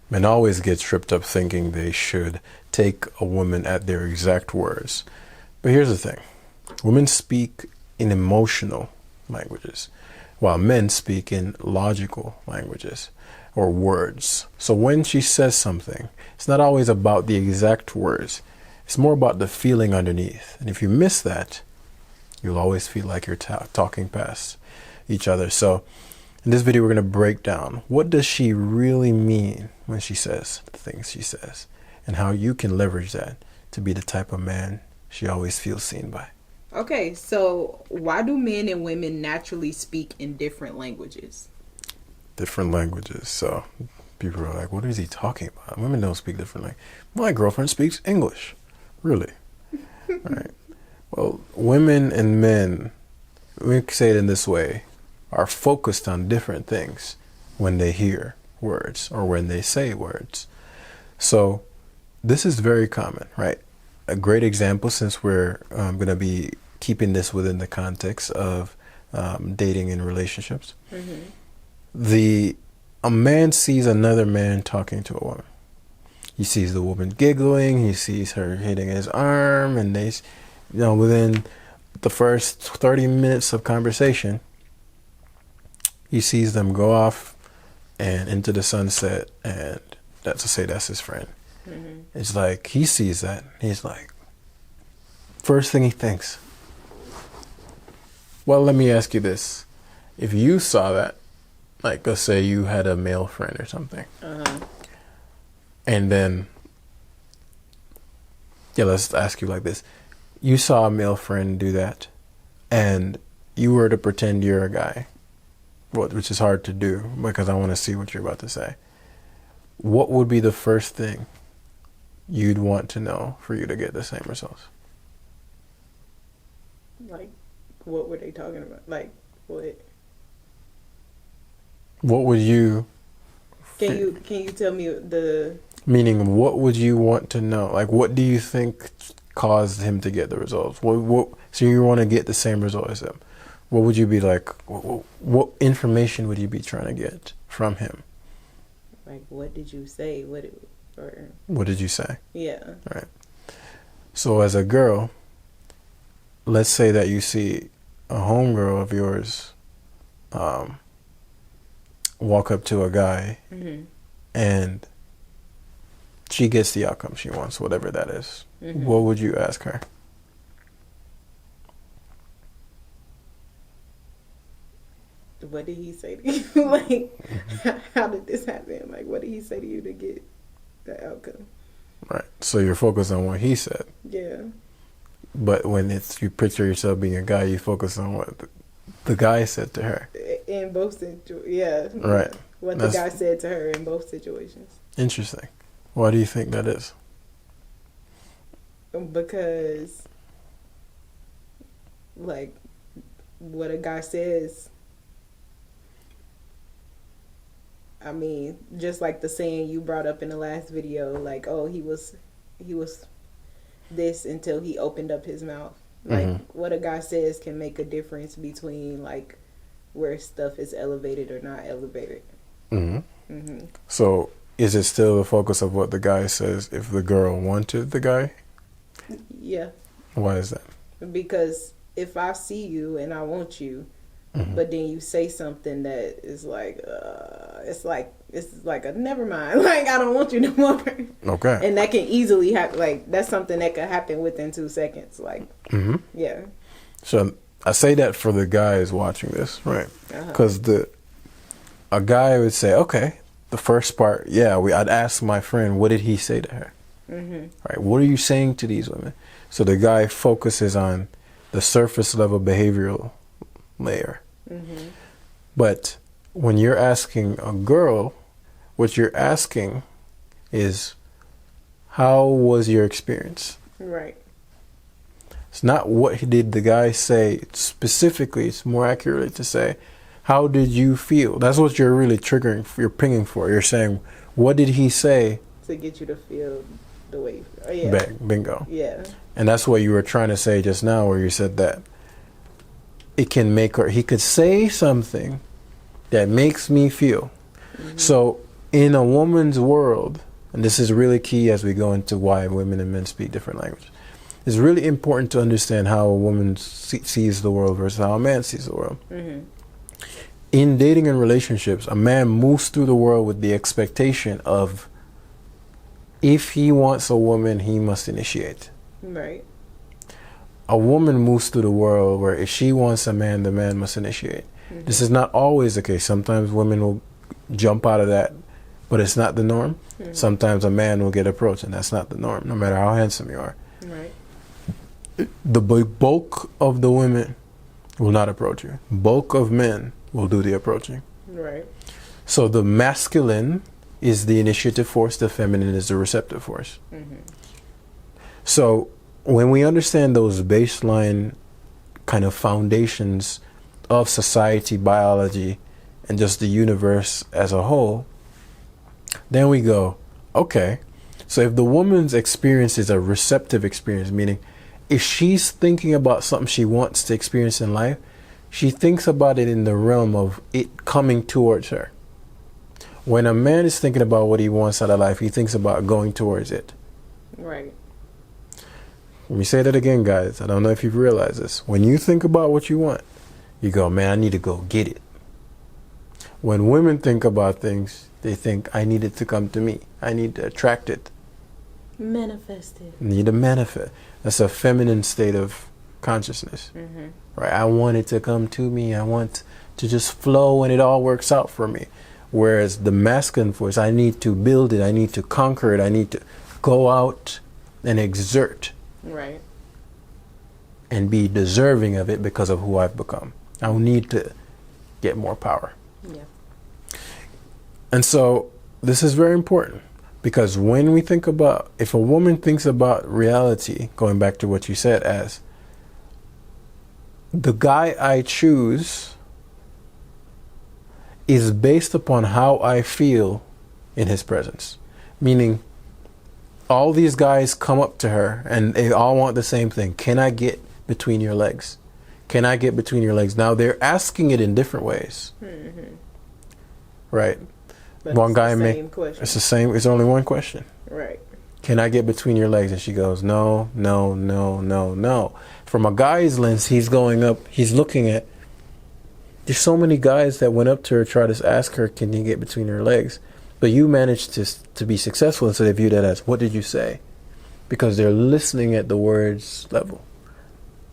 Men always get tripped up thinking they should take a woman at their exact words. But here's the thing. Women speak in emotional languages, while men speak in logical languages or words. So when she says something, it's not always about the exact words. It's more about the feeling underneath. And if you miss that, you'll always feel like you're talking past each other. So in this video, we're going to break down what does she really mean when she says the things she says, and how you can leverage that to be the type of man she always feels seen by. Okay, so why do men and women naturally speak in different languages? Different languages. So people are like, what is he talking about? Women don't speak different languages. My girlfriend speaks English. Really? Right. Well, women and men, we can say it in this way, are focused on different things when they hear words or when they say words. So this is very common, right? A great example, since we're going to be keeping this within the context of dating and relationships. Mm-hmm. A man sees another man talking to a woman. He sees the woman giggling. He sees her hitting his arm, and they, within the first 30 minutes of conversation, he sees them go off and into the sunset, and that's to say that's his friend. Mm-hmm. It's like he sees that. He's like, first thing he thinks. Well, let me ask you this. If you saw that, like let's say you had a male friend or something, and then, let's ask you like this. You saw a male friend do that, and you were to pretend you're a guy, which is hard to do because I want to see what you're about to say. What would be the first thing you'd want to know for you to get the same results? Like, what were they talking about? Like, what? What would you... Can you tell me the... Meaning, what would you want to know? Like, what do you think caused him to get the results? So you want to get the same result as him. What would you be like? What information would you be trying to get from him? Like, what did you say? What did you say? Yeah. Right. So as a girl, let's say that you see a homegirl of yours walk up to a guy, mm-hmm. and she gets the outcome she wants, whatever that is. Mm-hmm. What would you ask her? What did he say to you? Like, how did this happen? Like, what did he say to you to get the outcome? Right. So you're focused on what he said. Yeah. But when you picture yourself being a guy, you focus on what the guy said to her. In both situations, yeah. Right. What the guy said to her in both situations. Interesting. Why do you think that is? Because, like, what a guy says, I mean, just like the saying you brought up in the last video, like, oh, he was this until he opened up his mouth. Like, mm-hmm. what a guy says can make a difference between, like, where stuff is elevated or not elevated. Mm-hmm. Mm-hmm. So is it still the focus of what the guy says if the girl wanted the guy? Yeah. Why is that? Because if I see you and I want you, mm-hmm. but then you say something that is like, it's like a never mind. Like, I don't want you no more. Okay. And that can easily happen. Like, that's something that could happen within 2 seconds. Like, mm-hmm. yeah. So I say that for the guys watching this, right? Because a guy would say, okay, the first part, I'd ask my friend, what did he say to her? Mm-hmm. Right? What are you saying to these women? So the guy focuses on the surface level behavioral layer. Mm-hmm. But when you're asking a girl, what you're asking is, how was your experience? Right. It's not what did the guy say specifically. It's more accurately to say, how did you feel? That's what you're really triggering, you're pinging for. You're saying, what did he say? To get you to feel the way. Oh, yeah. Bingo. Yeah. And that's what you were trying to say just now, where you said that it can make her, he could say something that makes me feel. Mm-hmm. So in a woman's world, and this is really key as we go into why women and men speak different languages, it's really important to understand how a woman sees the world versus how a man sees the world. Mm-hmm. In dating and relationships, a man moves through the world with the expectation of, if he wants a woman, he must initiate. Right. A woman moves through the world where if she wants a man, the man must initiate. Mm-hmm. This is not always the case. Sometimes women will jump out of that, but it's not the norm. Mm-hmm. Sometimes a man will get approached, and that's not the norm, no matter how handsome you are. Right. The bulk of the women will not approach you. Bulk of men will do the approaching. Right. So the masculine is the initiative force, the feminine is the receptive force. Mm-hmm. So when we understand those baseline kind of foundations of society, biology, and just the universe as a whole, then we go, okay, so if the woman's experience is a receptive experience, meaning if she's thinking about something she wants to experience in life, she thinks about it in the realm of it coming towards her. When a man is thinking about what he wants out of life, he thinks about going towards it. Right. Let me say that again, guys. I don't know if you've realized this. When you think about what you want, you go, man, I need to go get it. When women think about things, they think, I need it to come to me. I need to attract it. Manifest it. Need to manifest. That's a feminine state of consciousness. Mm-hmm. Right? I want it to come to me. I want to just flow and it all works out for me. Whereas the masculine force, I need to build it. I need to conquer it. I need to go out and exert. Right. And be deserving of it because of who I've become. I need to get more power. Yeah. And so this is very important because when we think about, if a woman thinks about reality, going back to what you said, as the guy I choose is based upon how I feel in his presence. Meaning, all these guys come up to her and they all want the same thing. Can I get between your legs? Can I get between your legs? Now they're asking it in different ways. Mm-hmm. Right? But one it's guy the may, same question. It's the same, it's only one question. Right. Can I get between your legs? And she goes, no, no, no, no, no. From a guy's lens, he's going up, he's looking at, there's so many guys that went up to her, try to ask her, can you get between her legs? But you managed to be successful, and so they view that as, what did you say? Because they're listening at the words level,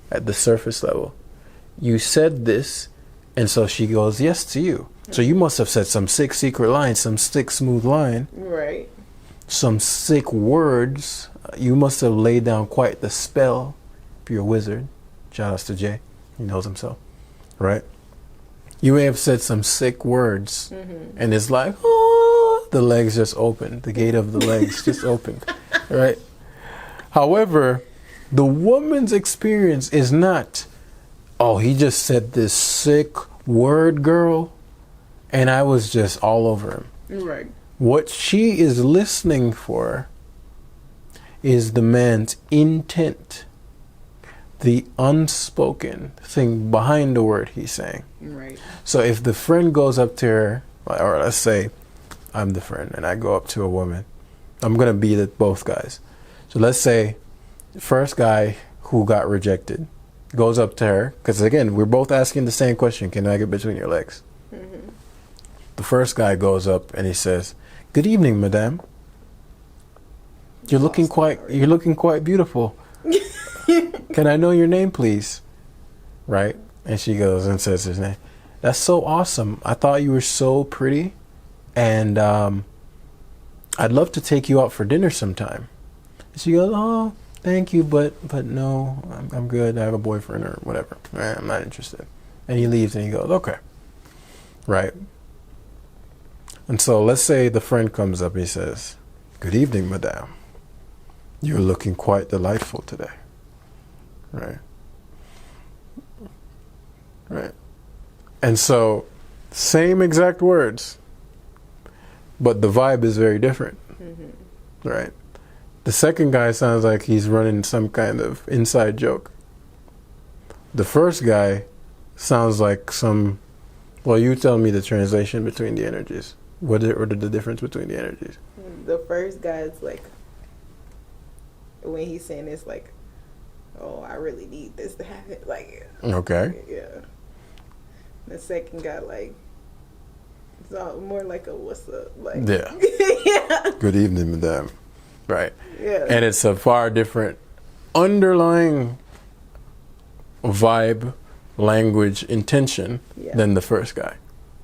at the surface level. You said this, and so she goes yes to you. So you must have said some sick secret line, some sick smooth line. Right. Some sick words. You must have laid down quite the spell. If you're a wizard, shout outs to Jay, he knows himself, right? You may have said some sick words, and it's like, oh, the legs just opened. The gate of the legs just opened, right? However, the woman's experience is not, oh, he just said this sick word, girl, and I was just all over him. Right. What she is listening for is the man's intent, the unspoken thing behind the word he's saying. Right. So if the friend goes up to her, or let's say I'm the friend and I go up to a woman, I'm going to be both guys. So let's say the first guy who got rejected goes up to her, because again, we're both asking the same question, can I get between your legs? Mm-hmm. The first guy goes up and he says, good evening, madame. You're looking quite beautiful. Can I know your name, please? Right? And she goes and says his name. That's so awesome. I thought you were so pretty. And I'd love to take you out for dinner sometime. And she goes, oh, thank you, but no, I'm good. I have a boyfriend or whatever. I'm not interested. And he leaves and he goes, okay. Right? And so let's say the friend comes up and he says, good evening, madame. You're looking quite delightful today. Right? Right. And so, same exact words, but the vibe is very different. Mm-hmm. Right? The second guy sounds like he's running some kind of inside joke. The first guy sounds like some, well, you tell me the translation between the energies. What are the difference between the energies? The first guy is like, when he's saying it's like, oh, I really need this to happen. Like, Okay. yeah. The second guy, like, it's all more like a what's up. Like, Yeah. yeah. Good evening, madame. Right. Yeah. And it's a far different underlying vibe, language, intention than the first guy.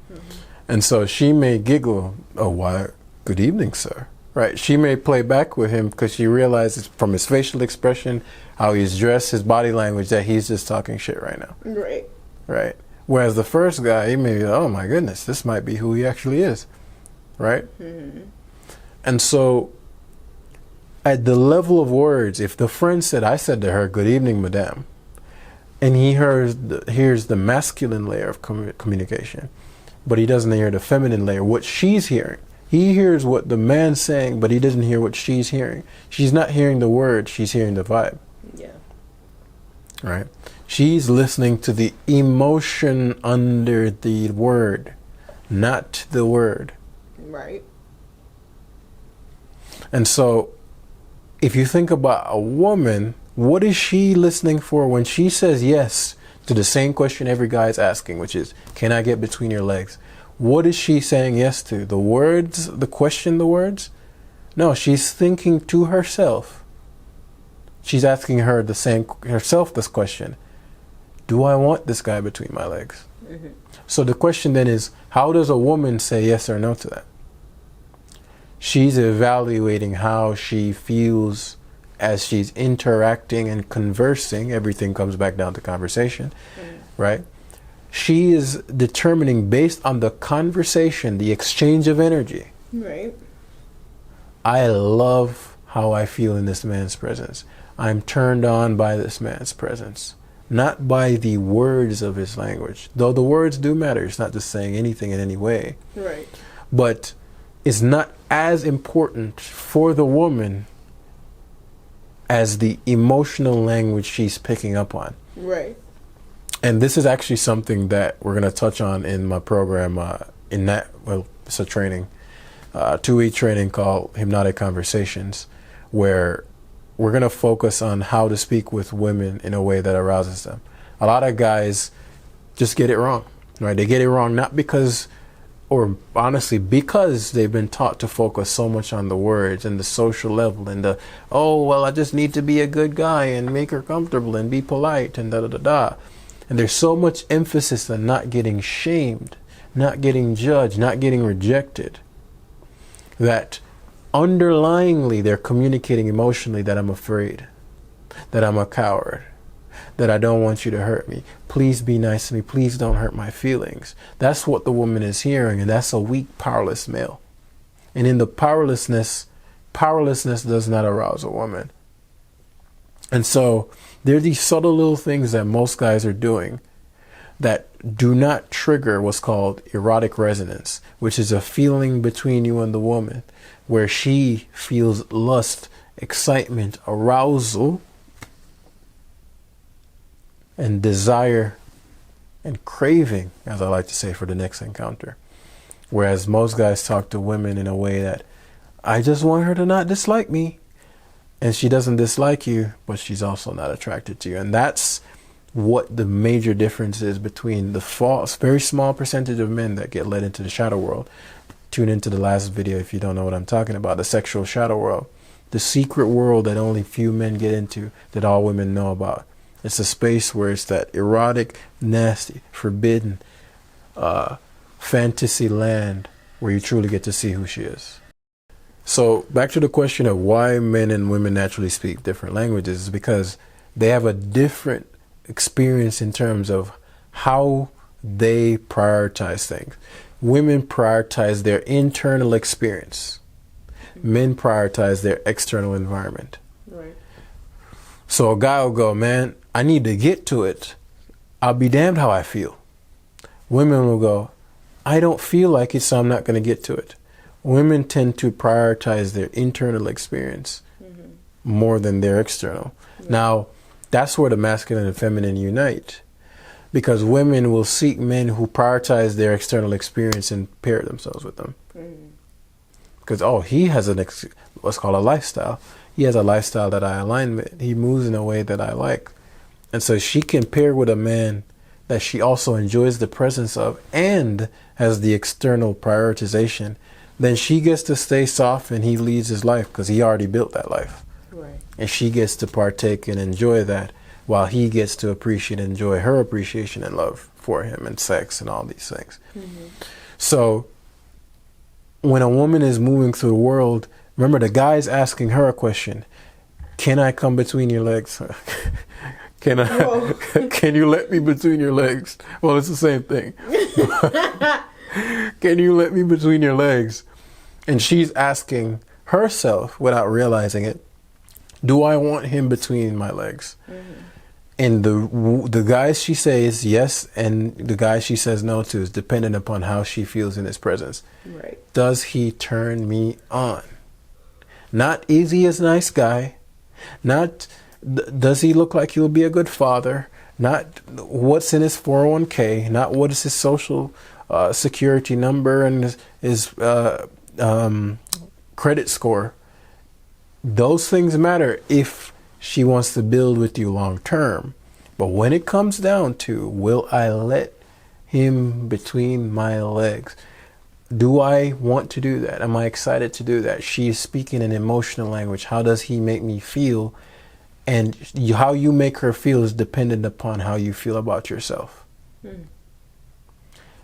Mm-hmm. And so she may giggle, oh, why, good evening, sir. Right. She may play back with him because she realizes from his facial expression, how he's dressed, his body language, that he's just talking shit right now. Right. Right. Whereas the first guy, he may be, oh my goodness, this might be who he actually is. Right. Mm-hmm. And so at the level of words, if the friend said, I said to her, good evening, madame, and he hears the masculine layer of communication, but he doesn't hear the feminine layer, what she's hearing. He hears what the man's saying, but he doesn't hear what she's hearing. She's not hearing the word, she's hearing the vibe. Yeah. Right? She's listening to the emotion under the word, not the word. Right. And so, if you think about a woman, what is she listening for when she says yes to the same question every guy is asking, which is, can I get between your legs? What is she saying yes to? The words, the question, the words? No, she's thinking to herself. She's asking herself this question. Do I want this guy between my legs? Mm-hmm. So the question then is, how does a woman say yes or no to that? She's evaluating how she feels as she's interacting and conversing. Everything comes back down to conversation, right? She is determining based on the conversation, the exchange of energy. Right. I love how I feel in this man's presence. I'm turned on by this man's presence, not by the words of his language. Though the words do matter. It's not just saying anything in any way. Right. But it's not as important for the woman as the emotional language she's picking up on. Right. And this is actually something that we're going to touch on in my program. It's a training, 2-week training called Hypnotic Conversations, where we're going to focus on how to speak with women in a way that arouses them. A lot of guys just get it wrong, right? They get it wrong not because, or honestly, because they've been taught to focus so much on the words and the social level and the, oh, well, I just need to be a good guy and make her comfortable and be polite and da-da-da-da. And there's so much emphasis on not getting shamed, not getting judged, not getting rejected, that underlyingly they're communicating emotionally that I'm afraid, that I'm a coward, that I don't want you to hurt me. Please be nice to me. Please don't hurt my feelings. That's what the woman is hearing, and that's a weak, powerless male. And in the powerlessness does not arouse a woman. And so there are these subtle little things that most guys are doing that do not trigger what's called erotic resonance, which is a feeling between you and the woman where she feels lust, excitement, arousal, and desire and craving, as I like to say, for the next encounter. Whereas most guys talk to women in a way that, I just want her to not dislike me. And she doesn't dislike you, but she's also not attracted to you. And that's what the major difference is between the very small percentage of men that get led into the shadow world. Tune into the last video if you don't know what I'm talking about, the sexual shadow world. The secret world that only few men get into, that all women know about. It's a space where it's that erotic, nasty, forbidden, fantasy land where you truly get to see who she is. So back to the question of why men and women naturally speak different languages is because they have a different experience in terms of how they prioritize things. Women prioritize their internal experience. Men prioritize their external environment. Right. So a guy will go, man, I need to get to it. I'll be damned how I feel. Women will go, I don't feel like it, so I'm not going to get to it. Women tend to prioritize their internal experience more than their external. Yeah. Now, that's where the masculine and feminine unite. Because women will seek men who prioritize their external experience and pair themselves with them. Because, he has what's called a lifestyle. He has a lifestyle that I align with. He moves in a way that I like. And so she can pair with a man that she also enjoys the presence of and has the external prioritization. Then she gets to stay soft and he leads his life because he already built that life. Right. And she gets to partake and enjoy that while he gets to appreciate and enjoy her appreciation and love for him and sex and all these things. So when a woman is moving through the world, remember the guy's asking her a question. Can I come between your legs? Can you let me between your legs? Well, it's the same thing. Can you let me between your legs? And she's asking herself without realizing it, do I want him between my legs? And the guys she says yes and the guys she says no to is dependent upon how she feels in his presence. Right. Does he turn me on? Not is he a nice guy? Not does he look like he'll be a good father? Not what's in his 401k? Not what is his social security number and his credit score? Those things matter if she wants to build with you long term. But when it comes down to, will I let him between my legs? Do I want to do that? Am I excited to do that? She is speaking in emotional language. How does he make me feel? And how you make her feel is dependent upon how you feel about yourself.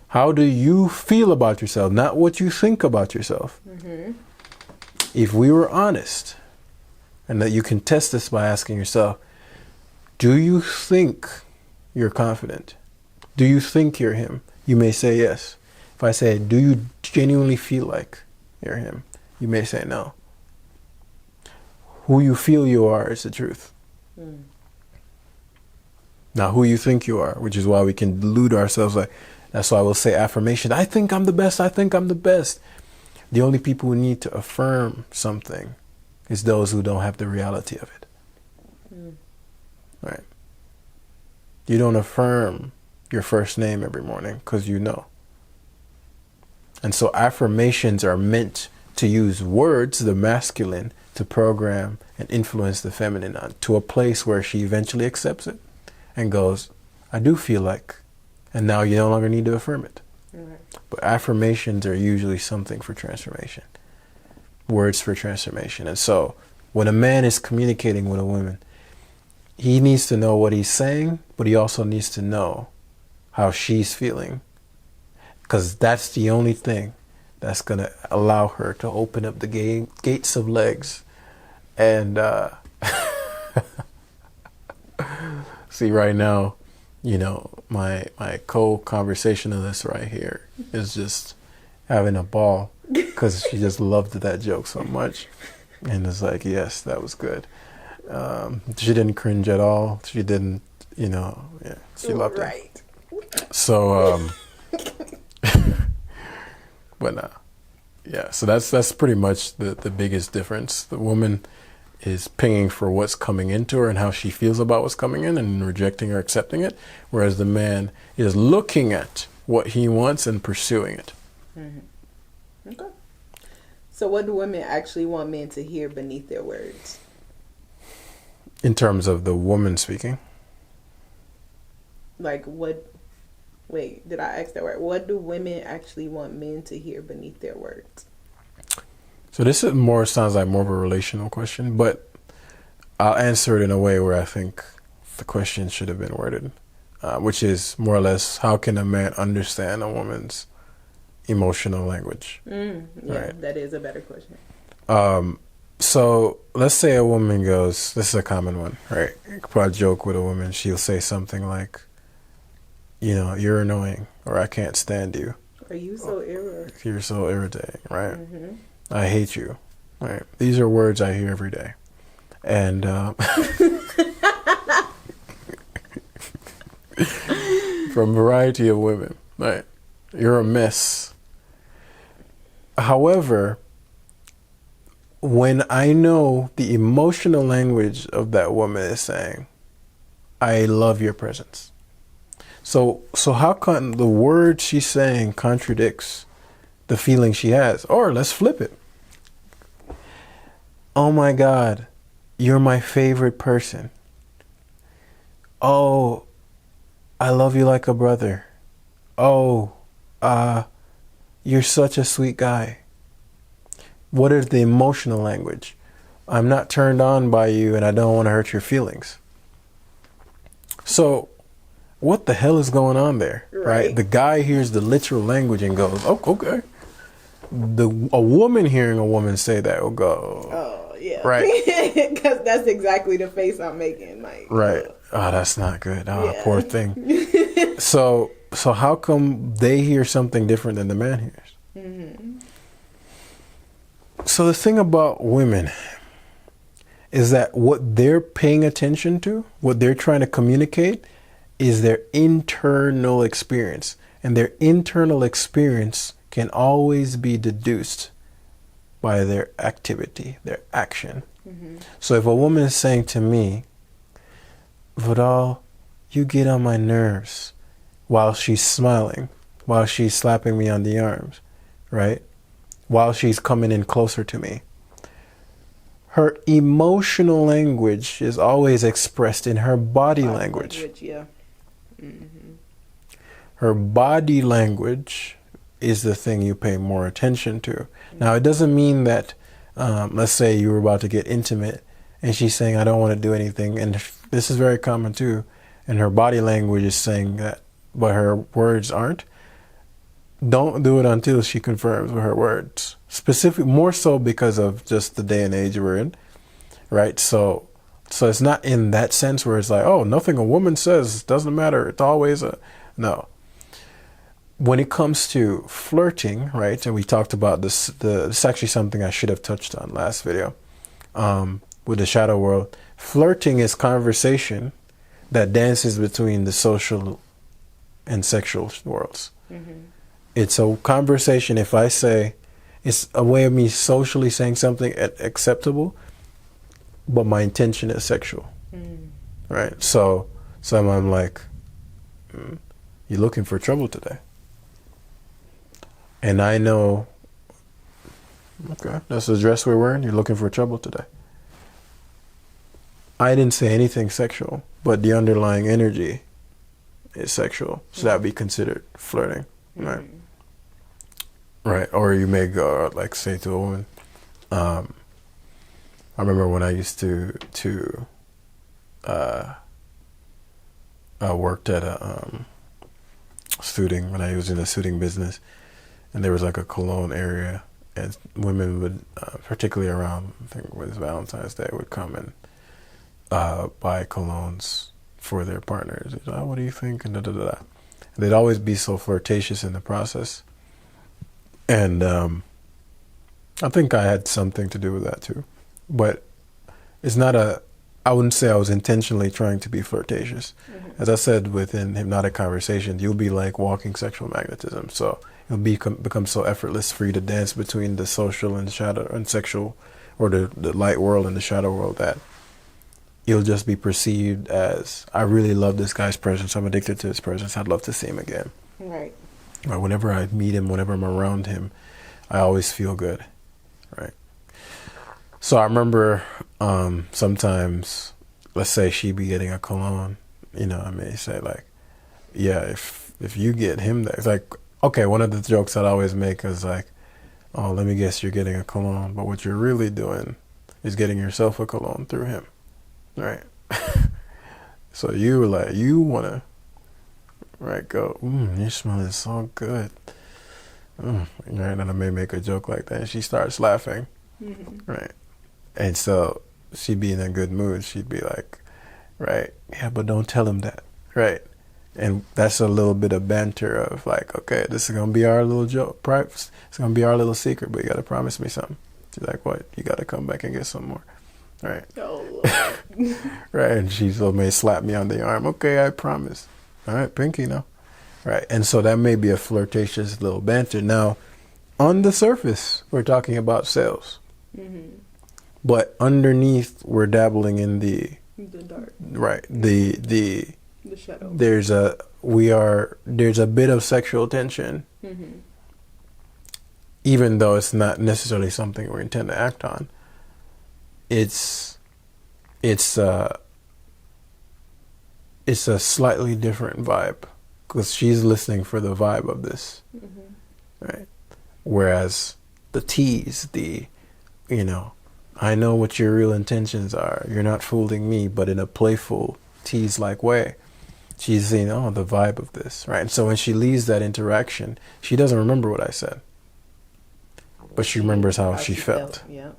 How do you feel about yourself? Not what you think about yourself. If we were honest, and that you can test this by asking yourself, do you think you're confident? Do you think you're him? You may say yes. If I say, do you genuinely feel like you're him? You may say no. Who you feel you are is the truth. Not who you think you are, which is why we can delude ourselves. That's why we'll say affirmation. I think I'm the best. I think I'm the best. The only people who need to affirm something is those who don't have the reality of it. Right? You don't affirm your first name every morning because you know. And so affirmations are meant to use words, the masculine, to program and influence the feminine on to a place where she eventually accepts it and goes, I do feel like, and now you no longer need to affirm it. But affirmations are usually something for transformation. Words for transformation. And so when a man is communicating with a woman, he needs to know what he's saying, but he also needs to know how she's feeling. Because that's the only thing that's going to allow her to open up the gates of legs. And see, right now, my co-conversationalist right here is just having a ball because she just loved that joke so much. And it's like, yes, that was good. She didn't cringe at all. She didn't, she loved it. So, but so that's pretty much the biggest difference. The woman is pinging for what's coming into her and how she feels about what's coming in and rejecting or accepting it, whereas the man is looking at what he wants and pursuing it. Okay. So what do women actually want men to hear beneath their words? In terms of the woman speaking? Like what? Wait, did I ask that right? What do women actually want men to hear beneath their words? So this sounds like more of a relational question, but I'll answer it in a way where I think the question should have been worded, which is more or less, how can a man understand a woman's emotional language? Right? That is a better question. So let's say a woman goes, this is a common one, right? You could probably joke with a woman. She'll say something like, you're annoying, or I can't stand you. Are you so irritating? You're so irritating, right? I hate you. Right? These are words I hear every day. And from a variety of women, right? You're a mess. However, when I know the emotional language of that woman is saying, I love your presence. So how come the word she's saying contradicts the feeling she has. Or let's flip it. Oh my God, you're my favorite person. Oh, I love you like a brother. Oh, you're such a sweet guy. What is the emotional language? I'm not turned on by you and I don't want to hurt your feelings. So, what the hell is going on there? Right? The guy hears the literal language and goes, oh, okay. A woman hearing a woman say that will go, oh, yeah. Right. Because that's exactly the face I'm making. Like, right. Oh, that's not good. Oh, yeah. Poor thing. So how come they hear something different than the man hears? Mm-hmm. So the thing about women is that what they're paying attention to, what they're trying to communicate, is their internal experience. And their internal experience can always be deduced by their activity, their action. Mm-hmm. So if a woman is saying to me, Vidal, you get on my nerves, while she's smiling, while she's slapping me on the arms, right? While she's coming in closer to me. Her emotional language is always expressed in her body language. Yeah. Mm-hmm. Her body language is the thing you pay more attention to. Mm-hmm. Now, it doesn't mean that, let's say you were about to get intimate and she's saying, I don't want to do anything. And this is very common too. And her body language is saying that, but her words aren't. Don't do it until she confirms with her words. More so because of just the day and age we're in, right? So it's not in that sense where it's like, oh, nothing a woman says doesn't matter. It's always no. When it comes to flirting, right? And we talked about this. It's actually something I should have touched on last video with the shadow world. Flirting is conversation that dances between the social and sexual worlds. Mm-hmm. It's a conversation. If I say, it's a way of me socially saying something acceptable, but my intention is sexual, right? So I'm like, you're looking for trouble today, and I know, okay, that's the dress we're wearing. You're looking for trouble today. I didn't say anything sexual, but the underlying energy is sexual, so that would be considered flirting, right? Right, or you may go like say to a woman. I remember when I used to I worked at a suiting, when I was in the suiting business, and there was like a cologne area, and women would, particularly around, I think it was Valentine's Day, would come and buy colognes for their partners. Oh, what do you think? And they'd always be so flirtatious in the process. And I think I had something to do with that too. But it's not I wouldn't say I was intentionally trying to be flirtatious. Mm-hmm. As I said, within hypnotic conversations, you'll be like walking sexual magnetism. So it'll become so effortless for you to dance between the social and shadow and sexual, or the light world and the shadow world, that you'll just be perceived as, I really love this guy's presence. I'm addicted to his presence. I'd love to see him again. Right. Or whenever I meet him, whenever I'm around him, I always feel good, right? So I remember sometimes, let's say she'd be getting a cologne, I may say like, yeah, if you get him that, it's like, okay, one of the jokes I'd always make is like, oh, let me guess you're getting a cologne, but what you're really doing is getting yourself a cologne through him, right? So you want to, right, go, you're smelling so good. Right, and I may make a joke like that, and she starts laughing, right? And so she'd be in a good mood. She'd be like, right, yeah, but don't tell him that, right? And that's a little bit of banter of like, okay, this is going to be our little joke. It's going to be our little secret, but you got to promise me something. She's like, what? You got to come back and get some more, right? Oh, Lord. Right, and she may slap me on the arm. Okay, I promise. All right, pinky now. Right, and so that may be a flirtatious little banter. Now, on the surface, we're talking about sales. Mm-hmm. But underneath, we're dabbling in the dark. Right, the shadow. There's a bit of sexual tension. Mm-hmm. even though it's not necessarily something we intend to act on, it's a slightly different vibe, because she's listening for the vibe of this, right? Whereas the tease, I know what your real intentions are. You're not fooling me, but in a playful, tease-like way. She's saying, oh, the vibe of this, right? And so when she leaves that interaction, she doesn't remember what I said, but she remembers how she felt. Yeah.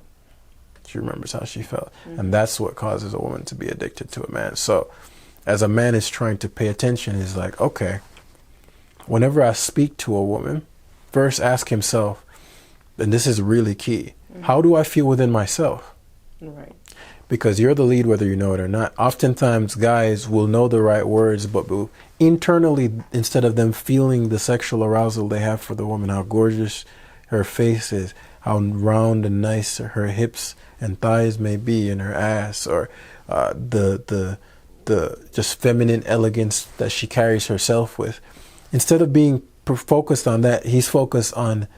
She remembers how she felt. And that's what causes a woman to be addicted to a man. So as a man is trying to pay attention, he's like, okay, whenever I speak to a woman, first ask himself, and this is really key, how do I feel within myself? Right. Because you're the lead whether you know it or not. Oftentimes guys will know the right words, but will internally, instead of them feeling the sexual arousal they have for the woman, how gorgeous her face is, how round and nice her hips and thighs may be, and her ass, or the just feminine elegance that she carries herself with. Instead of being focused on that, he's focused on,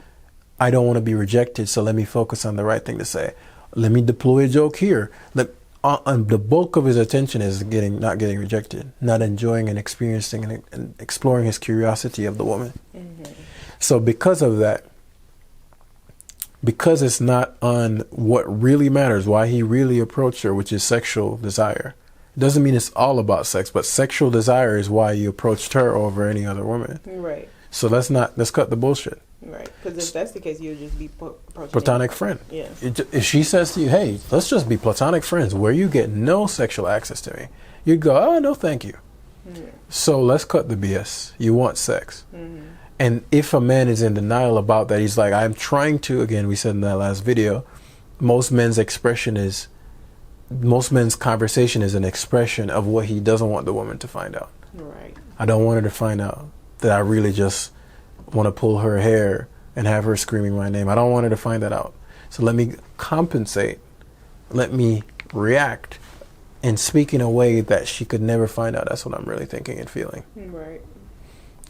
I don't want to be rejected, so let me focus on the right thing to say. Let me deploy a joke here. The bulk of his attention is not getting rejected, not enjoying and experiencing and exploring his curiosity of the woman. So because of that, because it's not on what really matters, why he really approached her, which is sexual desire. It doesn't mean it's all about sex, but sexual desire is why you approached her over any other woman. Right. So let's cut the bullshit. Right. Because if that's the case, you'll just be platonic friend. Yeah. If she says to you, hey, let's just be platonic friends where you get no sexual access to me, you'd go, oh, no, thank you. So let's cut the BS. You want sex. And if a man is in denial about that, he's like, I'm trying to, again, we said in that last video, most men's conversation is an expression of what he doesn't want the woman to find out. Right. I don't want her to find out that I really just want to pull her hair and have her screaming my name. I don't want her to find that out. So let me compensate. Let me react and speak in a way that she could never find out. That's what I'm really thinking and feeling. Right.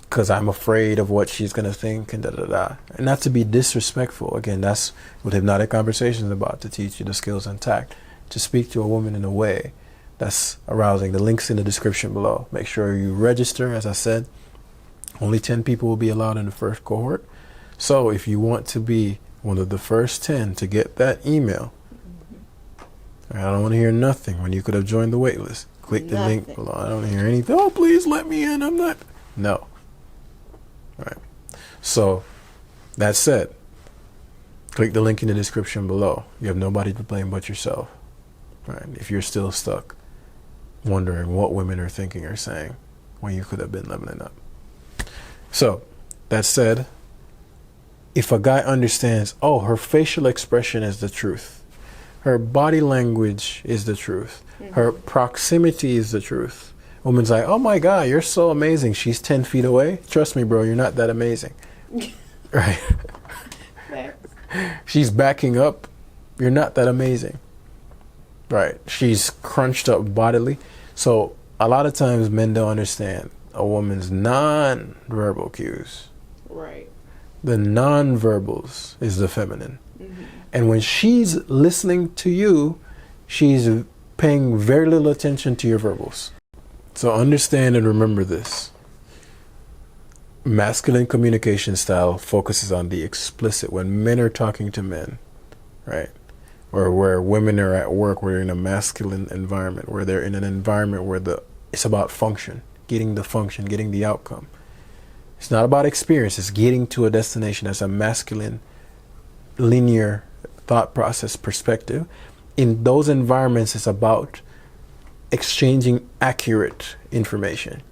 Because I'm afraid of what she's going to think and da-da-da. And not to be disrespectful. Again, that's what Hypnotic Conversation is about, to teach you the skills and tact. To speak to a woman in a way that's arousing. The link's in the description below. Make sure you register. As I said, only 10 people will be allowed in the first cohort. So if you want to be one of the first 10 to get that email, I don't want to hear nothing when you could have joined the wait list. Click the link below. I don't hear anything. Oh, please let me in. I'm not. No. Right. So that said, click the link in the description below. You have nobody to blame but yourself. Right. If you're still stuck wondering what women are thinking or saying when you could have been leveling up. So that said, if a guy understands, oh, her facial expression is the truth, her body language is the truth, her proximity is the truth. Woman's like, oh my God, you're so amazing. She's 10 feet away. Trust me, bro, you're not that amazing. Right. She's backing up. You're not that amazing. Right. She's crunched up bodily. So a lot of times men don't understand a woman's non-verbal cues. Right. The non-verbals is the feminine. And when she's listening to you, she's paying very little attention to your verbals. So understand and remember this. Masculine communication style focuses on the explicit. When men are talking to men, right? Or where women are at work, where they're in a masculine environment, where they're in an environment where it's about function, getting the function, getting the outcome. It's not about experience, it's getting to a destination. That's a masculine, linear thought process perspective. In those environments, it's about exchanging accurate information.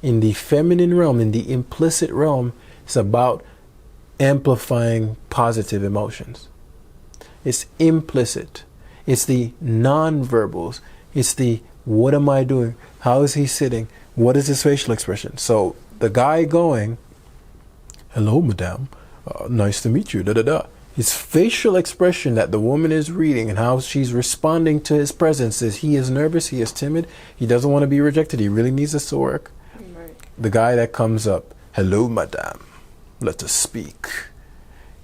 In the feminine realm, in the implicit realm, it's about amplifying positive emotions. It's implicit. It's the non-verbals. It's the, what am I doing? How is he sitting? What is his facial expression? So the guy going, hello, madame, nice to meet you, da-da-da. His facial expression that the woman is reading and how she's responding to his presence is he is nervous, he is timid, he doesn't want to be rejected, he really needs us to work. Right. The guy that comes up, hello, madame, let us speak.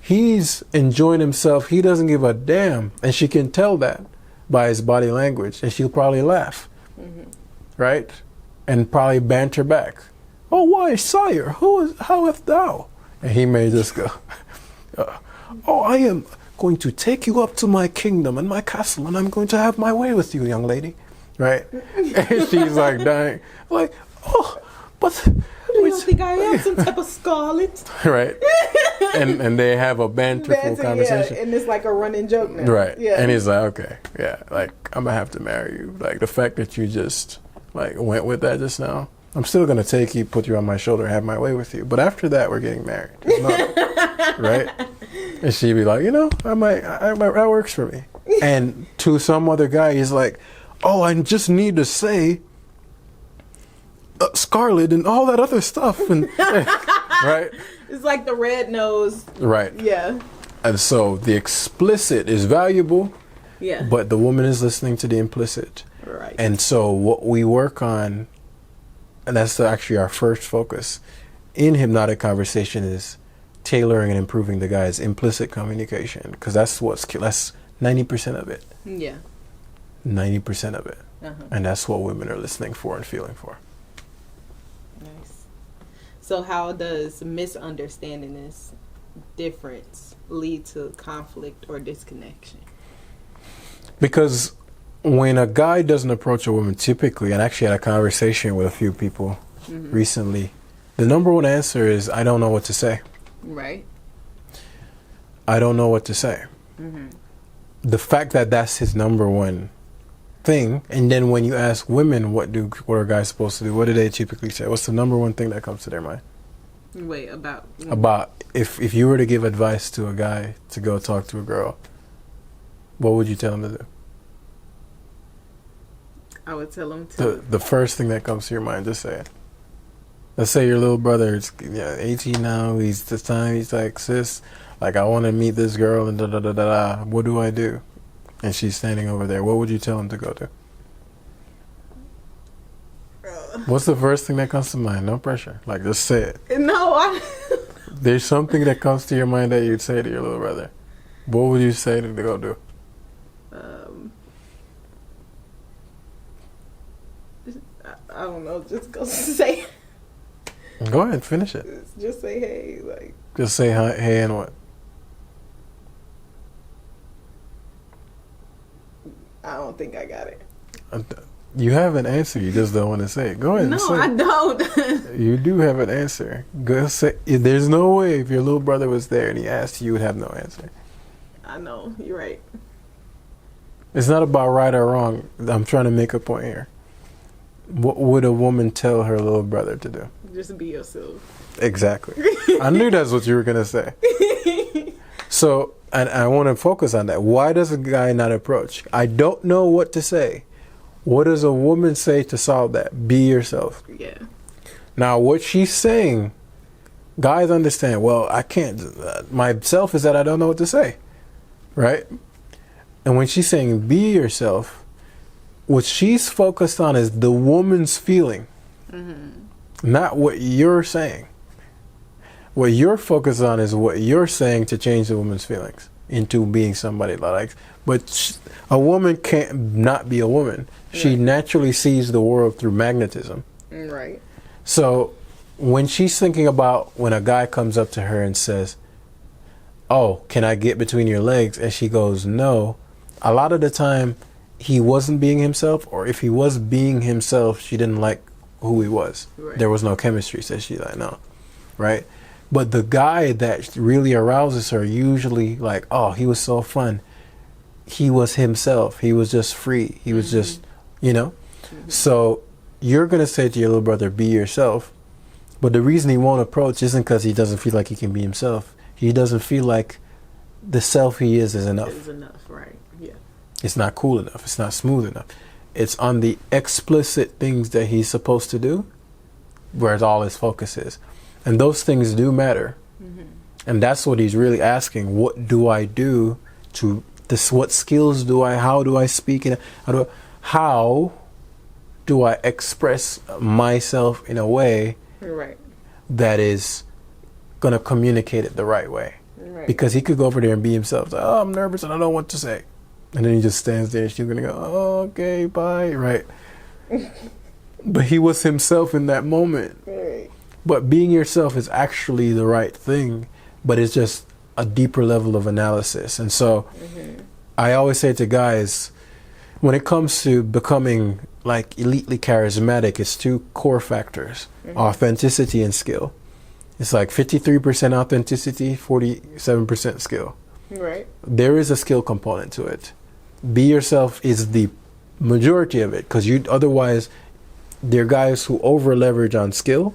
he's enjoying himself. He doesn't give a damn. And she can tell that by his body language. And she'll probably laugh. Right? And probably banter back. Oh, why, sire? How hast thou? And he may just go, oh, I am going to take you up to my kingdom and my castle, and I'm going to have my way with you, young lady. Right? And she's like dying. Like, oh, but... You don't think I am some type of scarlet? Right. And they have a banterful conversation. Yeah, and it's like a running joke now. Right. Yeah. And he's like, okay, yeah, like, I'm going to have to marry you. Like, the fact that you just, like, went with that just now, I'm still going to take you, put you on my shoulder, have my way with you. But after that, we're getting married. Right? And she'd be like, you know, I might, that works for me. And to some other guy, he's like, oh, I just need to say Scarlet and all that other stuff. And right? It's like the red nose. Right. Yeah. And so the explicit is valuable. Yeah. But the woman is listening to the implicit. Right. And so what we work on, and that's actually our first focus in hypnotic conversation, is tailoring and improving the guy's implicit communication, because that's 90% of it. Yeah. 90% of it. Uh-huh. And that's what women are listening for and feeling for. Nice. So how does misunderstanding this difference lead to conflict or disconnection? Because when a guy doesn't approach a woman typically, and I actually had a conversation with a few people recently, the number one answer is, I don't know what to say. Right. I don't know what to say. The fact that that's his number one thing, and then when you ask women what are guys supposed to do, what do they typically say? What's the number one thing that comes to their mind? Wait, about if you were to give advice to a guy to go talk to a girl, what would you tell him to do? I would tell him to... The first thing that comes to your mind, just say it. Let's say your little brother is 18 now, he's like, sis, like, I want to meet this girl and da-da-da-da-da. What do I do? And she's standing over there. What would you tell him to go do? What's the first thing that comes to mind? No pressure. Like, just say it. No, There's something that comes to your mind that you'd say to your little brother. What would you say to go do? I don't know. Just go say. Go ahead, finish it. Just say hey, like. Just say hi, hey, and what? I don't think I got it. You have an answer. You just don't want to say it. Go ahead. No, say I it. don't. You do have an answer. Go say. There's no way if your little brother was there and he asked you would have no answer. I know. You're right. It's not about right or wrong. I'm trying to make a point here. What would a woman tell her little brother to do? Just be yourself. Exactly. I knew that's what you were going to say. So, and I want to focus on that. Why does a guy not approach? I don't know what to say. What does a woman say to solve that? Be yourself. Yeah. Now, what she's saying, guys understand, well, I can't, myself is that I don't know what to say. Right? And when she's saying be yourself, what she's focused on is the woman's feeling, not what you're saying. What you're focused on is what you're saying to change the woman's feelings into being somebody that likes. But a woman can't not be a woman. She naturally sees the world through magnetism. Right. So when she's thinking about when a guy comes up to her and says, oh, can I get between your legs? And she goes, no. A lot of the time, he wasn't being himself, or if he was being himself, she didn't like who he was. Right. There was no chemistry, so she's like, no. Right? But the guy that really arouses her, usually like, oh, he was so fun. He was himself. He was just free. He was just, you know? So you're going to say to your little brother, be yourself. But the reason he won't approach isn't because he doesn't feel like he can be himself. He doesn't feel like the self he is enough. Is enough, right? Yeah. It's not cool enough. It's not smooth enough. It's on the explicit things that he's supposed to do, where all his focus is. And those things do matter. And that's what he's really asking. What do I do to this? What skills do I, how do I speak? How do I express myself in a way Right. that is going to communicate it the right way? Right. Because he could go over there and be himself. Like, oh, I'm nervous and I don't know what to say. And then he just stands there and she's going to go, oh, okay, bye. Right. But he was himself in that moment. Right. But being yourself is actually the right thing, but it's just a deeper level of analysis. And so I always say to guys, when it comes to becoming like elitely charismatic, it's two core factors, authenticity and skill. It's like 53% authenticity, 47% skill. Right. There is a skill component to it. Be yourself is the majority of it, because otherwise there are guys who over leverage on skill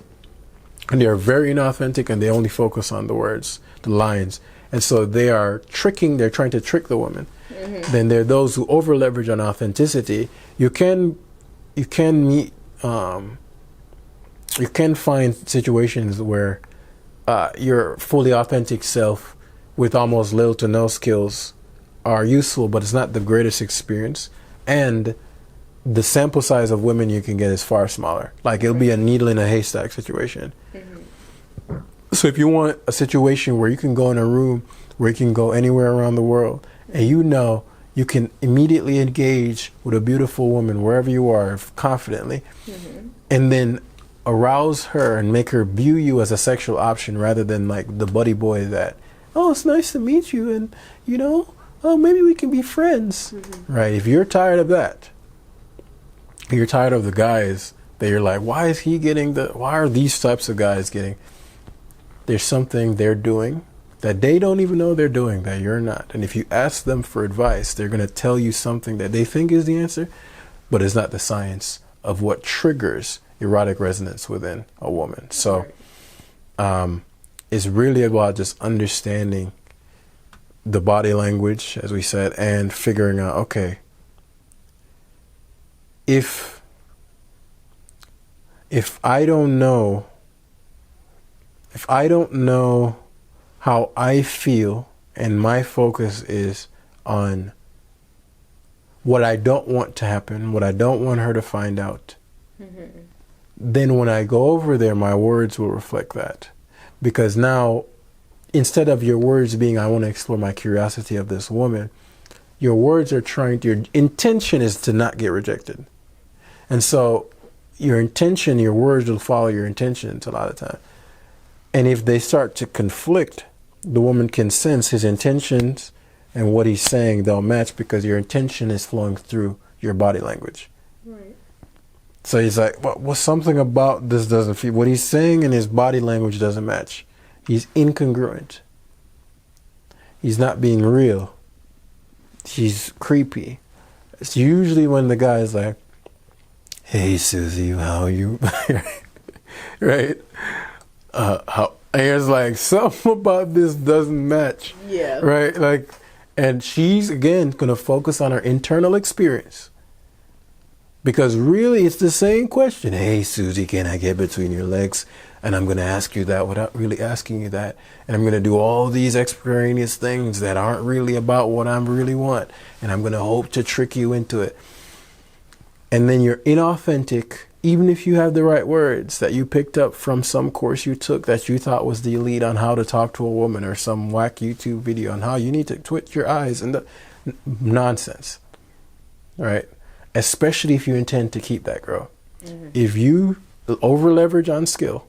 and they're very inauthentic and they only focus on the words, the lines. And so they're trying to trick the woman. Then there are those who over leverage on authenticity. You can meet, you can find situations where your fully authentic self with almost little to no skills are useful, but it's not the greatest experience. And the sample size of women you can get is far smaller. Like it'll be a needle in a haystack situation. So if you want a situation where you can go in a room where you can go anywhere around the world and you know you can immediately engage with a beautiful woman wherever you are confidently, and then arouse her and make her view you as a sexual option rather than like the buddy boy that, oh, it's nice to meet you and, you know, oh, maybe we can be friends. Right? If you're tired of that, you're tired of the guys that you're like, why are these types of guys getting, there's something they're doing that they don't even know they're doing that you're not. And if you ask them for advice, they're going to tell you something that they think is the answer, but it's not the science of what triggers erotic resonance within a woman. So it's really about just understanding the body language, as we said, and figuring out, okay, if I don't know how I feel and my focus is on what I don't want to happen, what I don't want her to find out, then when I go over there, my words will reflect that. Because now, instead of your words being, I want to explore my curiosity of this woman, your words are your intention is to not get rejected. And so your intention, your words will follow your intentions a lot of time. And if they start to conflict, the woman can sense his intentions and what he's saying, they'll match because your intention is flowing through your body language. Right. So he's like, well, something about this doesn't feel, what he's saying and his body language doesn't match. He's incongruent. He's not being real. He's creepy. It's usually when the guy's like, hey, Susie, how are you? Right? And it's like, something about this doesn't match. Yeah. Right? Like, and she's, again, going to focus on her internal experience. Because really, it's the same question. Hey, Susie, can I get between your legs? And I'm going to ask you that without really asking you that. And I'm going to do all these extraneous things that aren't really about what I really want. And I'm going to hope to trick you into it. And then you're inauthentic, even if you have the right words that you picked up from some course you took that you thought was the elite on how to talk to a woman, or some whack YouTube video on how you need to twitch your eyes and nonsense. Right? Especially if you intend to keep that girl. If you over leverage on skill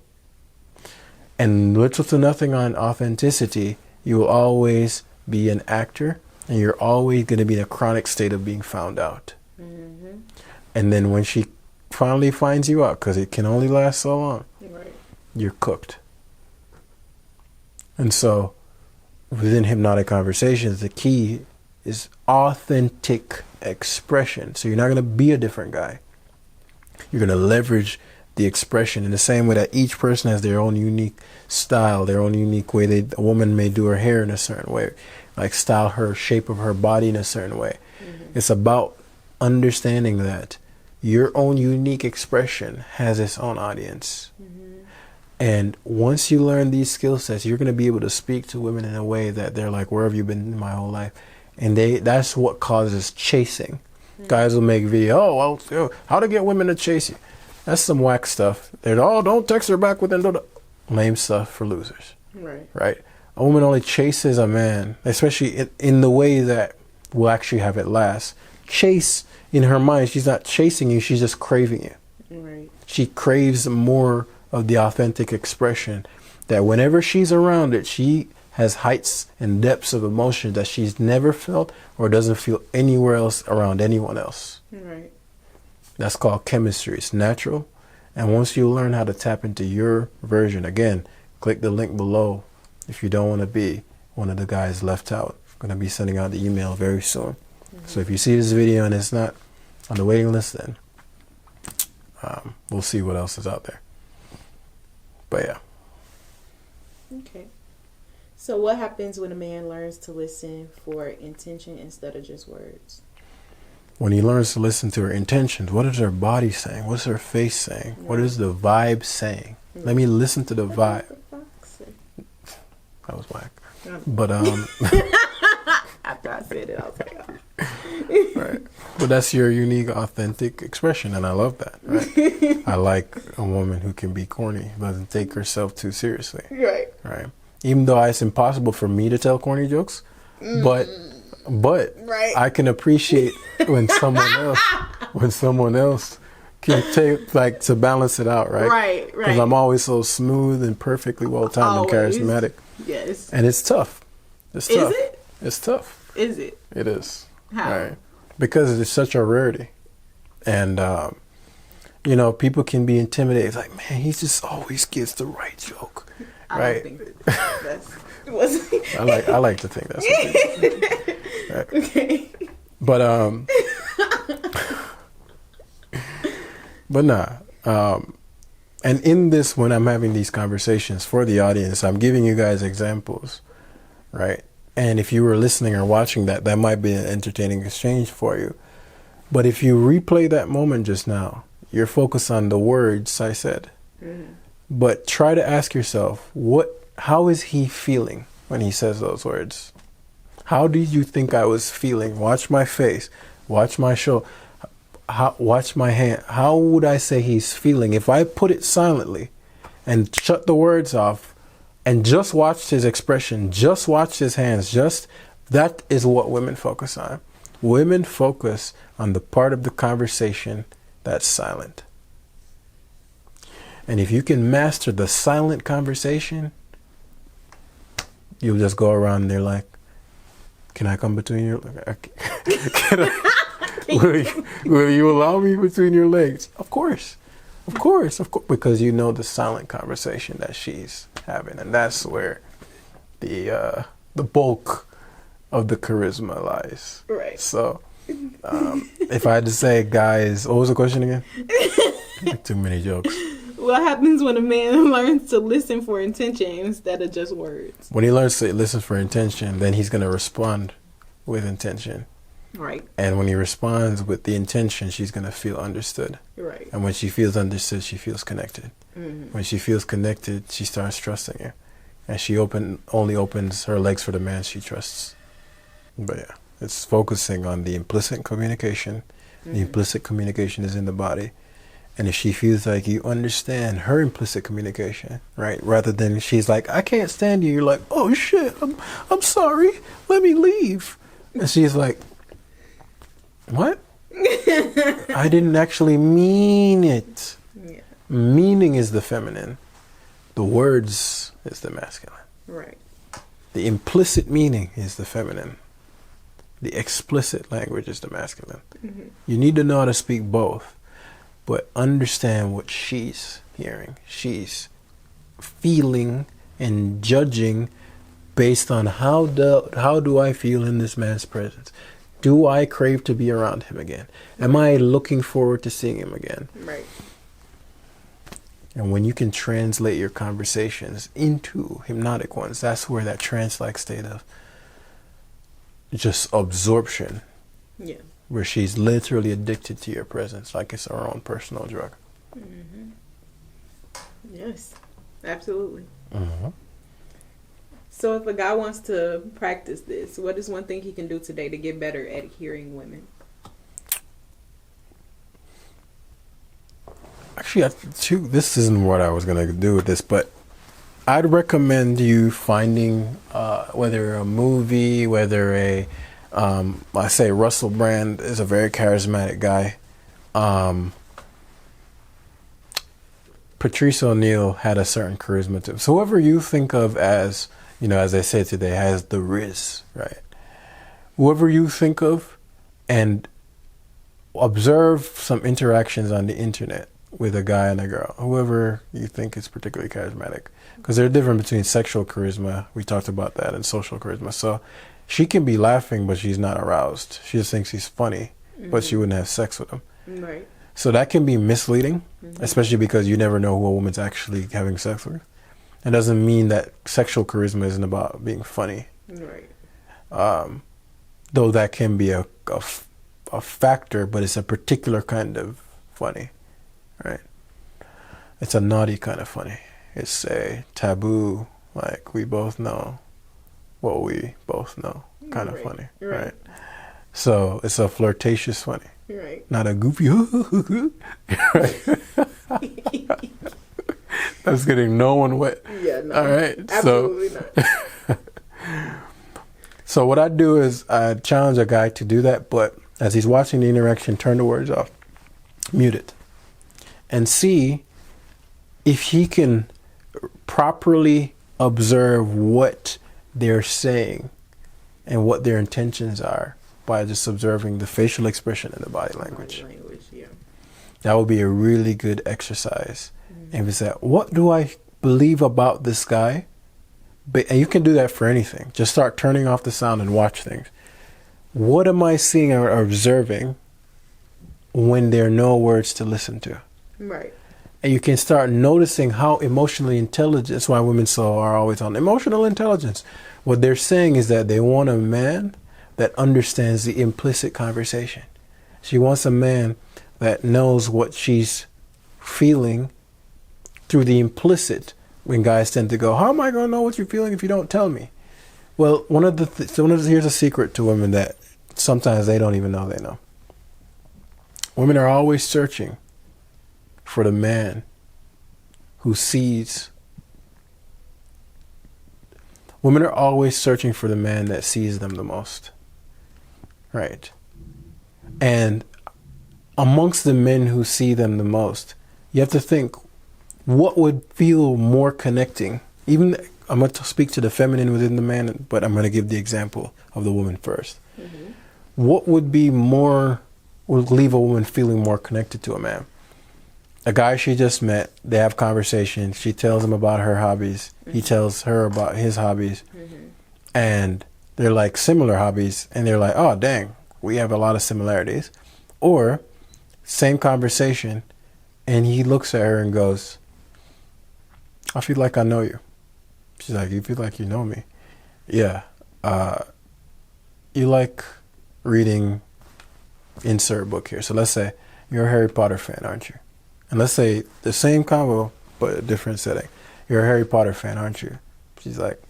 and little to nothing on authenticity, you will always be an actor and you're always going to be in a chronic state of being found out. And then when she finally finds you out, because it can only last so long, you're cooked. And so within hypnotic conversations, the key is authentic expression. So you're not going to be a different guy. You're going to leverage the expression in the same way that each person has their own unique style, their own unique way. A woman may do her hair in a certain way, like style her shape of her body in a certain way. It's about understanding that your own unique expression has its own audience. And once you learn these skill sets, you're going to be able to speak to women in a way that they're like, where have you been my whole life? And that's what causes chasing. Guys will make video, how to get women to chase you. That's some whack stuff. They're don't text her back within lame stuff for losers. Right? A woman only chases a man, especially in the way that will actually have it last. Chase, in her mind, she's not chasing you, she's just craving you. Right. She craves more of the authentic expression, that whenever she's around it, she has heights and depths of emotion that she's never felt or doesn't feel anywhere else around anyone else. Right. That's called chemistry. It's natural. And once you learn how to tap into your version, again, click the link below if you don't want to be one of the guys left out. I'm going to be sending out the email very soon. So if you see this video and it's not on the waiting list, then we'll see what else is out there. But yeah. Okay. So what happens when a man learns to listen for intention instead of just words? When he learns to listen to her intentions, what is her body saying? What's her face saying? What is the vibe saying? Let me listen to the vibe. That was whack. But after I said it, I was like, oh. Right. But that's your unique, authentic expression, and I love that. Right? I like a woman who can be corny, doesn't take herself too seriously. Right. Right. Even though it's impossible for me to tell corny jokes, but right. I can appreciate when someone else can take, like, to balance it out, right? Right. Because I'm always so smooth and perfectly well timed and charismatic. Yes. And it's tough. It's tough. Is it? It's tough. Is it? It is. How? Right. Because it's such a rarity. And, you know, people can be intimidated. It's like, man, he just always gives the right joke. Right? I don't think that's... I like to think that's what it is. Right. Okay. But, but nah. And in this, when I'm having these conversations for the audience, I'm giving you guys examples, right? And if you were listening or watching that, that might be an entertaining exchange for you. But if you replay that moment just now, you're focused on the words I said. Mm-hmm. But try to ask yourself, how is he feeling when he says those words? How did you think I was feeling? Watch my face. Watch my show. Watch my hand. How would I say he's feeling if I put it silently and shut the words off and just watched his expression, just watched his hands? That is what women focus on. Women focus on the part of the conversation that's silent. And if you can master the silent conversation, you'll just go around there like, can I come between your will you allow me between your legs? Of course, because you know the silent conversation that she's having, and that's where the bulk of the charisma lies. Right. So, if I had to say, guys, what was the question again? Too many jokes. What happens when a man learns to listen for intention instead of just words? When he learns to listen for intention, then he's going to respond with intention. Right. And when he responds with the intention, she's going to feel understood. Right. And when she feels understood, she feels connected. Mm-hmm. When she feels connected, she starts trusting you. And she only opens her legs for the man she trusts. But yeah, it's focusing on the implicit communication. Mm-hmm. The implicit communication is in the body. And if she feels like you understand her implicit communication, right, rather than she's like, I can't stand you, you're like, oh shit, I'm sorry, let me leave. And she's like, what? I didn't actually mean it. Yeah. Meaning is the feminine. The words is the masculine. Right. The implicit meaning is the feminine. The explicit language is the masculine. Mm-hmm. You need to know how to speak both. But understand what she's hearing. She's feeling and judging based on how do I feel in this man's presence? Do I crave to be around him again? Am I looking forward to seeing him again? Right. And when you can translate your conversations into hypnotic ones, that's where that trance-like state of just absorption. Yeah. Where she's literally addicted to your presence, like it's her own personal drug. Mm-hmm. Yes, absolutely. Mm-hmm. So if a guy wants to practice this, what is one thing he can do today to get better at hearing women? Actually, this isn't what I was going to do with this, but I'd recommend you finding whether a movie, whether I say Russell Brand is a very charismatic guy. Patrice O'Neal had a certain charisma to him. So whoever you think of as, as they say today, has the Riz, right? Whoever you think of, and observe some interactions on the internet with a guy and a girl, whoever you think is particularly charismatic. Because there's a difference between sexual charisma, we talked about that, and social charisma. So she can be laughing, but she's not aroused. She just thinks he's funny, but she wouldn't have sex with him. Right. So that can be misleading, especially because you never know who a woman's actually having sex with. It doesn't mean that sexual charisma isn't about being funny. Right. Though that can be a factor, but it's a particular kind of funny, right? It's a naughty kind of funny. It's a taboo, like we both know what we both know kind of funny, right? So it's a flirtatious funny. Right. Not a goofy, right? That's getting no one wet. Yeah, no. All right. Absolutely not. So what I do is I challenge a guy to do that, but as he's watching the interaction, turn the words off, mute it, and see if he can properly observe what they're saying and what their intentions are by just observing the facial expression and the body language. Yeah. That would be a really good exercise. And if it's that, what do I believe about this guy? And you can do that for anything. Just start turning off the sound and watch things. What am I seeing or observing when there are no words to listen to? Right. And you can start noticing how emotionally intelligent, that's why women are always on emotional intelligence. What they're saying is that they want a man that understands the implicit conversation. She wants a man that knows what she's feeling through the implicit. When guys tend to go, how am I going to know what you're feeling if you don't tell me? Well, here's a secret to women that sometimes they don't even know they know. Women are always searching for the man who sees. Women are always searching for the man that sees them the most. Right. And amongst the men who see them the most, you have to think, what would feel more connecting? Even I'm going to speak to the feminine within the man, but I'm going to give the example of the woman first. Mm-hmm. What would leave a woman feeling more connected to a man? A guy she just met, they have conversations. She tells him about her hobbies. Mm-hmm. He tells her about his hobbies. Mm-hmm. And they're like similar hobbies. And they're like, oh, dang, we have a lot of similarities. Or same conversation. And he looks at her and goes, I feel like I know you. She's like, you feel like you know me? Yeah. You like reading insert book here. So let's say you're a Harry Potter fan, aren't you? And let's say the same combo, but a different setting. You're a Harry Potter fan, aren't you? She's like,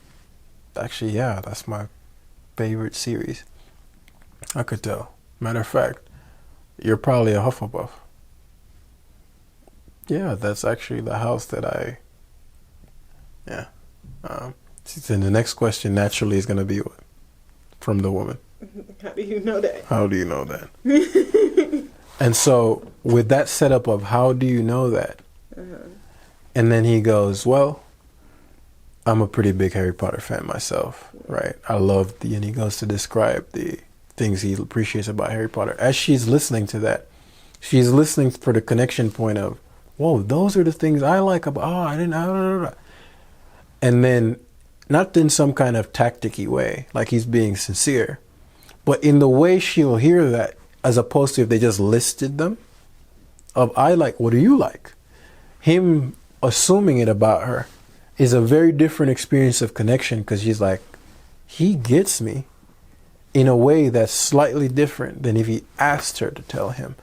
actually, yeah, that's my favorite series. I could tell. Matter of fact, you're probably a Hufflepuff. Yeah, that's actually the house that then the next question naturally is going to be what? From the woman. How do you know that? How do you know that? And so with that setup of how do you know that? And then he goes, well, I'm a pretty big Harry Potter fan myself, right? I love and he goes to describe the things he appreciates about Harry Potter. As she's listening to that, she's listening for the connection point of, whoa, those are the things I like about, and then not in some kind of tacticky way, like he's being sincere, but in the way she'll hear that, as opposed to if they just listed them, of I like, what do you like? Him assuming it about her is a very different experience of connection, because she's like, he gets me in a way that's slightly different than if he asked her to tell him.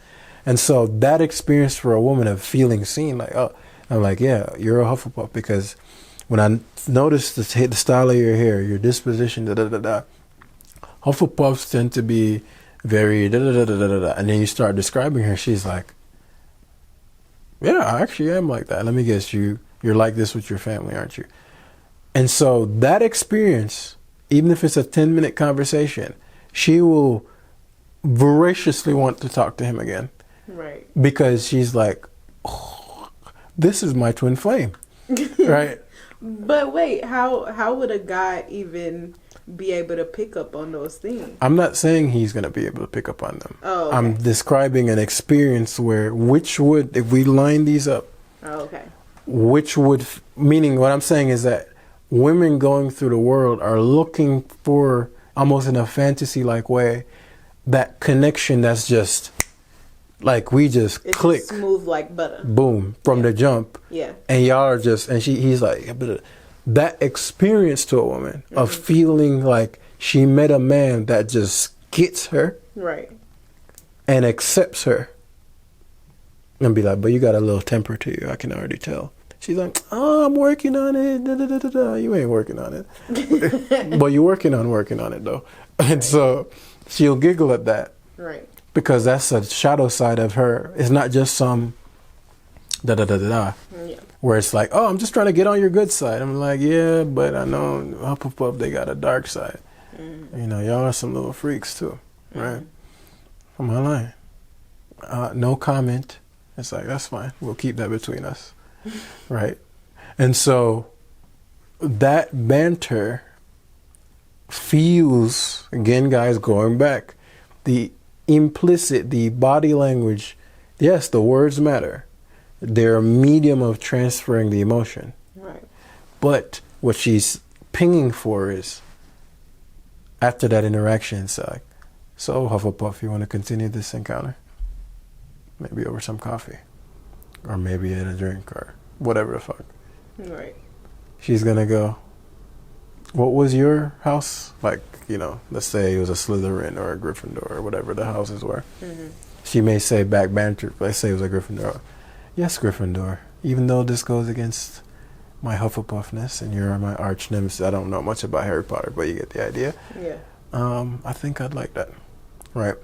And so that experience for a woman of feeling seen, like, oh, I'm like, yeah, you're a Hufflepuff, because when I noticed the style of your hair, your disposition, Hufflepuffs tend to be very and then you start describing her, she's like, yeah, I actually am like that. Let me guess, you're like this with your family, aren't you? And so that experience, even if it's a 10-minute conversation, she will voraciously want to talk to him again. Right. Because she's like, oh, this is my twin flame. Right? But wait, how would a guy even be able to pick up on those things? I'm not saying he's going to be able to pick up on them. Oh, okay. I'm describing an experience where which would, if we line these up, Oh, okay. which would, meaning what I'm saying is that women going through the world are looking for, almost in a fantasy-like way, that connection that's just like we just It's click, smooth like butter. boom, from the jump. Yeah. And y'all are just, and he's like, that experience to a woman of feeling like she met a man that just gets her Right. and accepts her. And be like, but you got a little temper to you, I can already tell. She's like, oh, I'm working on it. Da, da, da, da, da. You ain't working on it. But you're working on it though. And so she'll giggle at that. Right. Because that's a shadow side of her. It's not just some da da da da da. Yeah. Where it's like, oh, I'm just trying to get on your good side. I'm like, yeah, but I know Hufflepuff, they got a dark side. You know, y'all are some little freaks too, right? Am I lying? No comment. It's like, that's fine. We'll keep that between us, right? And so that banter feels, again, guys, going back, the implicit, the body language, yes, the words matter. They're a medium of transferring the emotion. Right. But what she's pinging for is, after that interaction, it's like, so Hufflepuff, you want to continue this encounter? Maybe over some coffee. Or maybe at a drink or whatever the fuck. Right. She's going to go, what was your house? Like, you know, let's say it was a Slytherin or a Gryffindor or whatever the houses were. She may say back banter, let's say it was a Gryffindor. Yes, Gryffindor. Even though this goes against my Hufflepuffness and you're my arch nemesis. I don't know much about Harry Potter, but you get the idea. Yeah. I think I'd like that. Right.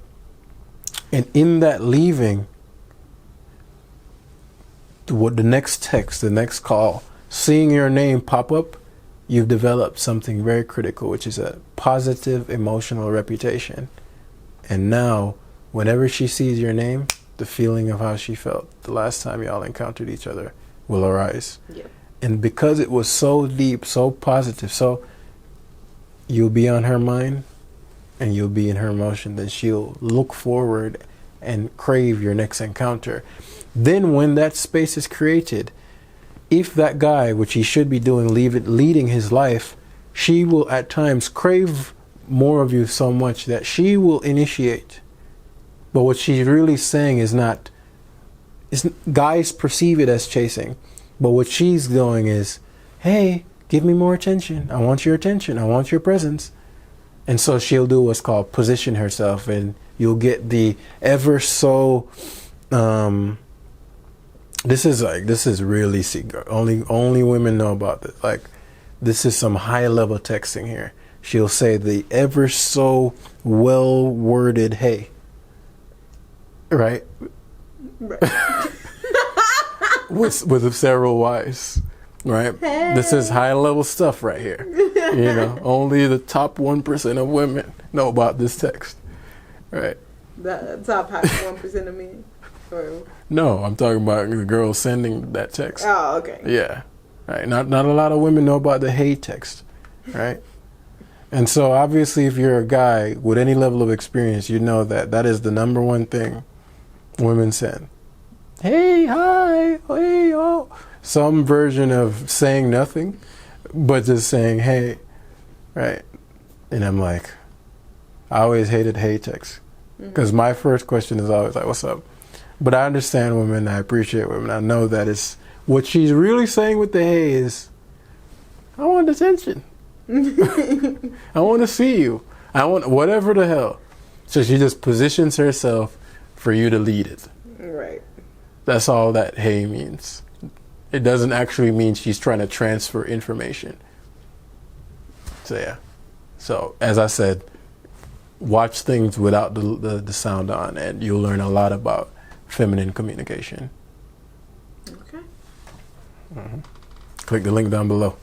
And in that leaving, what the next text, the next call, seeing your name pop up, you've developed something very critical, which is a positive emotional reputation. And now, whenever she sees your name, the feeling of how she felt the last time y'all encountered each other will arise. Yep. And because it was so deep, so positive, so you'll be on her mind and you'll be in her emotion, then she'll look forward and crave your next encounter. Then when that space is created, if that guy, which he should be doing, leading his life, she will at times crave more of you so much that she will initiate. But what she's really saying is not, guys perceive it as chasing. But what she's doing is, hey, give me more attention. I want your attention. I want your presence. And so she'll do what's called position herself, and you'll get the ever so, this is really secret. Only women know about this. Like, this is some high level texting here. She'll say the ever so well worded, hey. Right? with several Y's, right? Hey. This is high level stuff right here. You know, only the top 1% of women know about this text, right? The top 1% of men. Or... No, I'm talking about the girl sending that text. Oh, okay. Yeah, right. Not a lot of women know about the hey text, right? And so obviously, if you're a guy with any level of experience, you know that that is the number one thing women send. Hey, hi, hey, oh. Some version of saying nothing, but just saying hey, right? And I'm like, I always hated hey texts. Because my first question is always like, what's up? But I understand women, I appreciate women. I know that it's, what she's really saying with the hey is, I want attention. I want to see you. I want whatever the hell. So she just positions herself for you to lead it. Right. That's all that hey means. It doesn't actually mean she's trying to transfer information. So yeah. So as I said, watch things without the sound on, and you'll learn a lot about feminine communication. Okay. Click the link down below.